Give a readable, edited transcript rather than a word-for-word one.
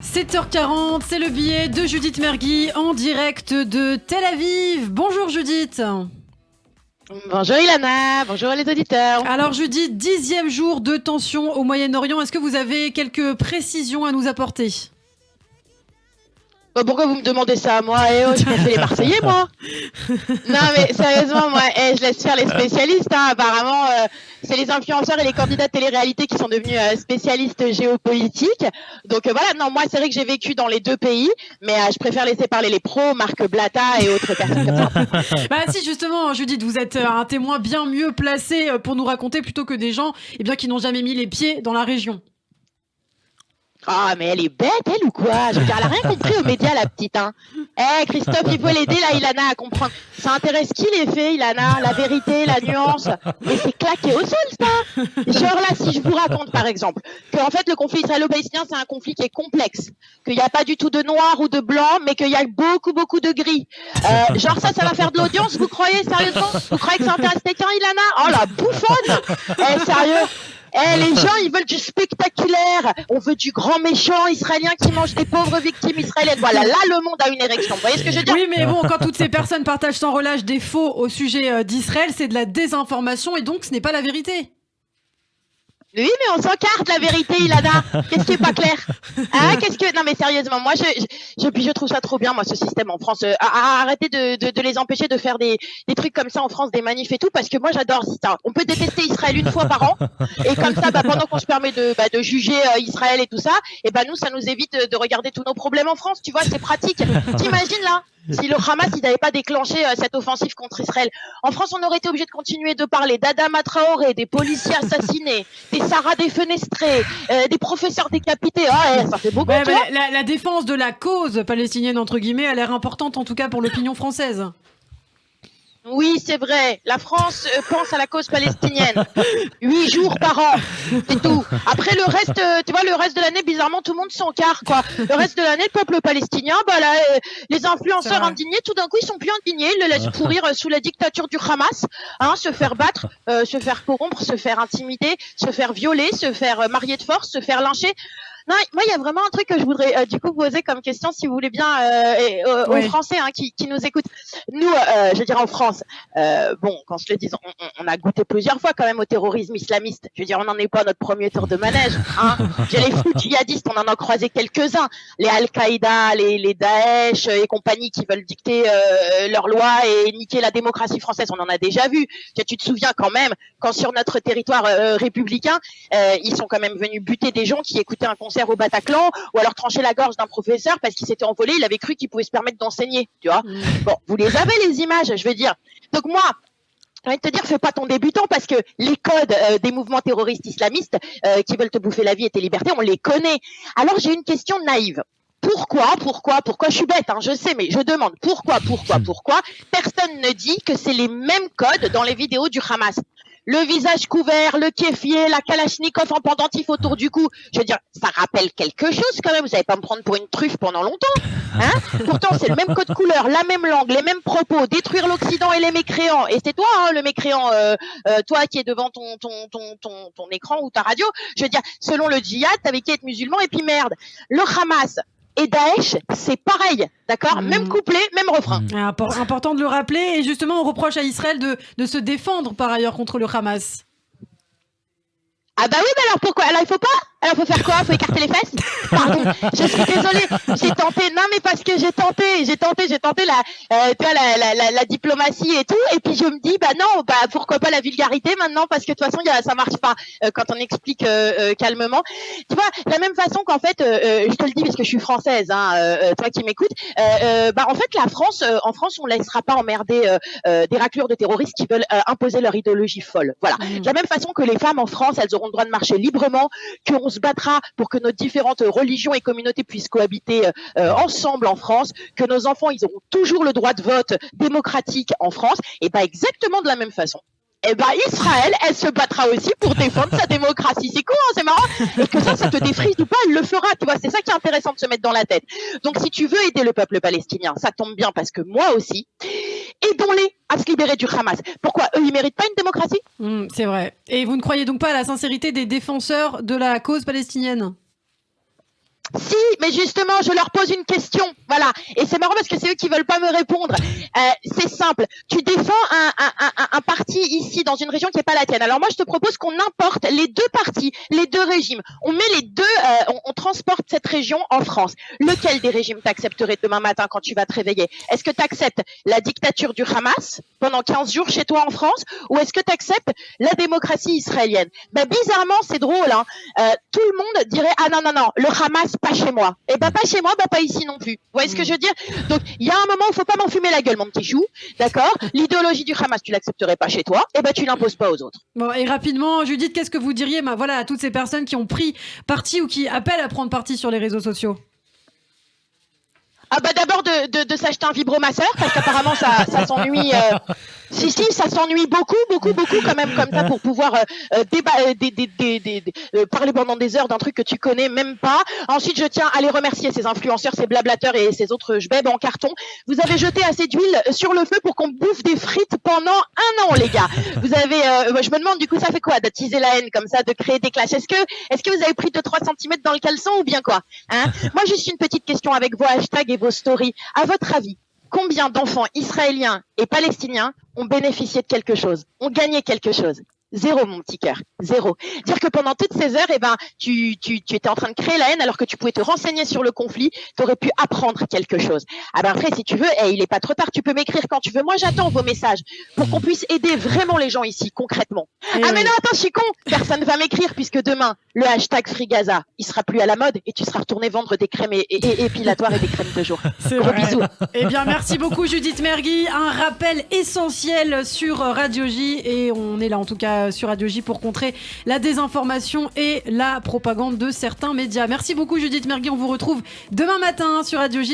7h40, c'est le billet de Judith Mergui en direct de Tel Aviv. Bonjour Judith. Bonjour Ilana, bonjour les auditeurs. Alors Judith, 10e jour de tension au Moyen-Orient. Est-ce que vous avez quelques précisions à nous apporter ? Pourquoi vous me demandez ça à moi? J'ai pas fait les Marseillais moi. Non mais sérieusement moi, je laisse faire les spécialistes. Apparemment, c'est les influenceurs et les candidats de télé-réalité qui sont devenus spécialistes géopolitiques. Donc voilà, non moi c'est vrai que j'ai vécu dans les deux pays, mais je préfère laisser parler les pros, Marc Blatta et autres personnes comme ça. Bah si justement Judith, vous êtes un témoin bien mieux placé pour nous raconter plutôt que des gens qui n'ont jamais mis les pieds dans la région. Ah, mais elle est bête, elle, ou quoi? Je veux dire, elle a rien compris aux médias, la petite, hein. Christophe, il faut l'aider, là, Ilana, à comprendre. Ça intéresse qui, les faits, Ilana? La vérité, la nuance? Mais c'est claqué au sol, ça! Genre là, si je vous raconte, par exemple, que, en fait, le conflit israélo-palestinien, c'est un conflit qui est complexe. Qu'il n'y a pas du tout de noir ou de blanc, mais qu'il y a beaucoup, beaucoup de gris. Genre ça va faire de l'audience, vous croyez, sérieusement? Vous croyez que ça intéresse quelqu'un, Ilana? Oh, la bouffonne! Sérieux? Les gens, ils veulent du spectaculaire. On veut du grand méchant israélien qui mange des pauvres victimes israéliennes. Voilà, là, le monde a une érection. Vous voyez ce que je veux dire? Oui, mais bon, quand toutes ces personnes partagent sans relâche des faux au sujet d'Israël, c'est de la désinformation et donc ce n'est pas la vérité. Oui, mais on s'encarte la vérité, Ilana. Qu'est-ce qui est pas clair? Non, mais sérieusement, moi, je trouve ça trop bien, moi, ce système en France. Arrêtez de les empêcher de faire des trucs comme ça en France, des manifs et tout, parce que moi, j'adore ça. On peut détester Israël une fois par an, et comme ça, pendant qu'on se permet de juger Israël et tout ça, et nous, ça nous évite de regarder tous nos problèmes en France. Tu vois, c'est pratique. T'imagines là? Si le Hamas, il n'avait pas déclenché cette offensive contre Israël, en France, on aurait été obligé de continuer de parler d'Adama Traoré, des policiers assassinés, des Sarah défenestrés, des professeurs décapités. Ça fait beaucoup. La défense de la cause palestinienne, entre guillemets, a l'air importante, en tout cas pour l'opinion française. Oui, c'est vrai. La France pense à la cause palestinienne. 8 jours par an, c'est tout. Après le reste, tu vois, le reste de l'année, bizarrement, tout le monde s'encarre, quoi. Le reste de l'année, le peuple palestinien, les influenceurs indignés, tout d'un coup, ils sont plus indignés. Ils le laissent pourrir sous la dictature du Hamas, se faire battre, se faire corrompre, se faire intimider, se faire violer, se faire marier de force, se faire lyncher. Non, moi, il y a vraiment un truc que je voudrais du coup poser comme question, si vous voulez bien, aux Français qui nous écoutent. Nous, je veux dire en France, quand je le dis, on a goûté plusieurs fois quand même au terrorisme islamiste. Je veux dire, on n'en est pas à notre premier tour de manège. Les fous djihadistes, on en a croisé quelques-uns. Les Al-Qaïda, les Daesh et compagnie qui veulent dicter leurs lois et niquer la démocratie française, on en a déjà vu. Tu te souviens quand même, quand sur notre territoire républicain, ils sont quand même venus buter des gens qui écoutaient un concert au Bataclan, ou alors trancher la gorge d'un professeur parce qu'il s'était envolé, il avait cru qu'il pouvait se permettre d'enseigner, tu vois. Bon, vous les avez les images, je veux dire. Donc moi, j'ai envie de te dire, fais pas ton débutant parce que les codes des mouvements terroristes islamistes qui veulent te bouffer la vie et tes libertés, on les connaît. Alors j'ai une question naïve. Pourquoi, je suis bête, je sais, mais je demande pourquoi personne ne dit que c'est les mêmes codes dans les vidéos du Hamas? Le visage couvert, le kéfier, la kalachnikov en pendentif autour du cou. Je veux dire, ça rappelle quelque chose quand même. Vous n'allez pas me prendre pour une truffe pendant longtemps. Pourtant, c'est le même code couleur, la même langue, les mêmes propos, détruire l'Occident et les mécréants. Et c'est toi, le mécréant, toi qui es devant ton écran ou ta radio. Je veux dire, selon le djihad, t'avais qu'à être musulman et puis merde. Le Hamas et Daesh, c'est pareil, d'accord? Même couplet, même refrain. Important de le rappeler. Et justement, on reproche à Israël de se défendre par ailleurs contre le Hamas. Ah bah oui, mais alors pourquoi? Alors il faut pas? Alors faut faire quoi? Faut écarter les fesses? Pardon, je suis désolée, j'ai tenté. Non mais parce que j'ai tenté la diplomatie et tout, et puis je me dis pourquoi pas la vulgarité maintenant, parce que de toute façon ça marche pas quand on explique calmement. Tu vois, de la même façon qu'en fait, je te le dis parce que je suis française, toi qui m'écoutes, en fait en France on laissera pas emmerder des raclures de terroristes qui veulent imposer leur idéologie folle. Voilà. De la même façon que les femmes en France, elles auront le droit de marcher librement, qu'on se battra pour que nos différentes religions et communautés puissent cohabiter ensemble en France, que nos enfants, ils auront toujours le droit de vote démocratique en France, et exactement de la même façon. Israël, elle se battra aussi pour défendre sa démocratie. C'est cool, c'est marrant. Et que ça te défrise ou pas, elle le fera. Tu vois, c'est ça qui est intéressant de se mettre dans la tête. Donc, si tu veux aider le peuple palestinien, ça tombe bien parce que moi aussi, aidons-les à se libérer du Hamas. Pourquoi? Eux, ils méritent pas une démocratie? C'est vrai. Et vous ne croyez donc pas à la sincérité des défenseurs de la cause palestinienne? Si, mais justement, je leur pose une question. Voilà. Et c'est marrant parce que c'est eux qui veulent pas me répondre. C'est simple. Tu défends un parti ici dans une région qui est pas la tienne. Alors moi, je te propose qu'on importe les deux partis, les deux régimes. On met les deux, on transporte cette région en France. Lequel des régimes t'accepterais demain matin quand tu vas te réveiller? Est-ce que tu acceptes la dictature du Hamas pendant 15 jours chez toi en France, ou est-ce que tu acceptes la démocratie israélienne? Ben, bizarrement, c'est drôle, hein. Tout le monde dirait, ah non, non, non, le Hamas, pas chez moi. Et ben, pas chez moi, bah, pas ici non plus. Vous voyez ce que je veux dire? Donc, il y a un moment où il faut pas m'enfumer la gueule, mon petit chou. D'accord? L'idéologie du Hamas, tu l'accepterais pas chez toi, et ben, tu l'imposes pas aux autres. Bon, et rapidement, Judith, qu'est-ce que vous diriez, voilà, à toutes ces personnes qui ont pris parti ou qui appellent à prendre parti sur les réseaux sociaux? Ah bah d'abord de s'acheter un vibromasseur, parce qu'apparemment ça s'ennuie. Si, ça s'ennuie beaucoup quand même comme ça pour pouvoir parler pendant des heures d'un truc que tu connais même pas. Ensuite, je tiens à les remercier, ces influenceurs, ces blablateurs et ces autres jbèbes en carton. Vous avez jeté assez d'huile sur le feu pour qu'on bouffe des frites pendant un an, les gars. Vous avez, je me demande du coup, ça fait quoi d'attiser la haine comme ça, de créer des clashs? Est-ce que vous avez pris 2-3 centimètres dans le caleçon ou bien quoi, hein? Moi, juste une petite question avec vos hashtags et vos stories. À votre avis, combien d'enfants israéliens et palestiniens ont bénéficié de quelque chose, ont gagné quelque chose? Zéro, mon petit cœur. Zéro. Dire que pendant toutes ces heures, eh ben, tu étais en train de créer la haine alors que tu pouvais te renseigner sur le conflit, tu aurais pu apprendre quelque chose. Ah ben après, si tu veux, il est pas trop tard, tu peux m'écrire quand tu veux. Moi, j'attends vos messages pour qu'on puisse aider vraiment les gens ici, concrètement. Mais non, attends, je suis con. Personne va m'écrire puisque demain, le hashtag Free Gaza, il sera plus à la mode et tu seras retourné vendre des crèmes épilatoires et des crèmes de jour. Gros bisous. Eh bien, merci beaucoup, Judith Mergui. Un rappel essentiel sur Radio J, et on est là en tout cas sur Radio J pour contrer la désinformation et la propagande de certains médias. Merci beaucoup, Judith Mergui. On vous retrouve demain matin sur Radio J.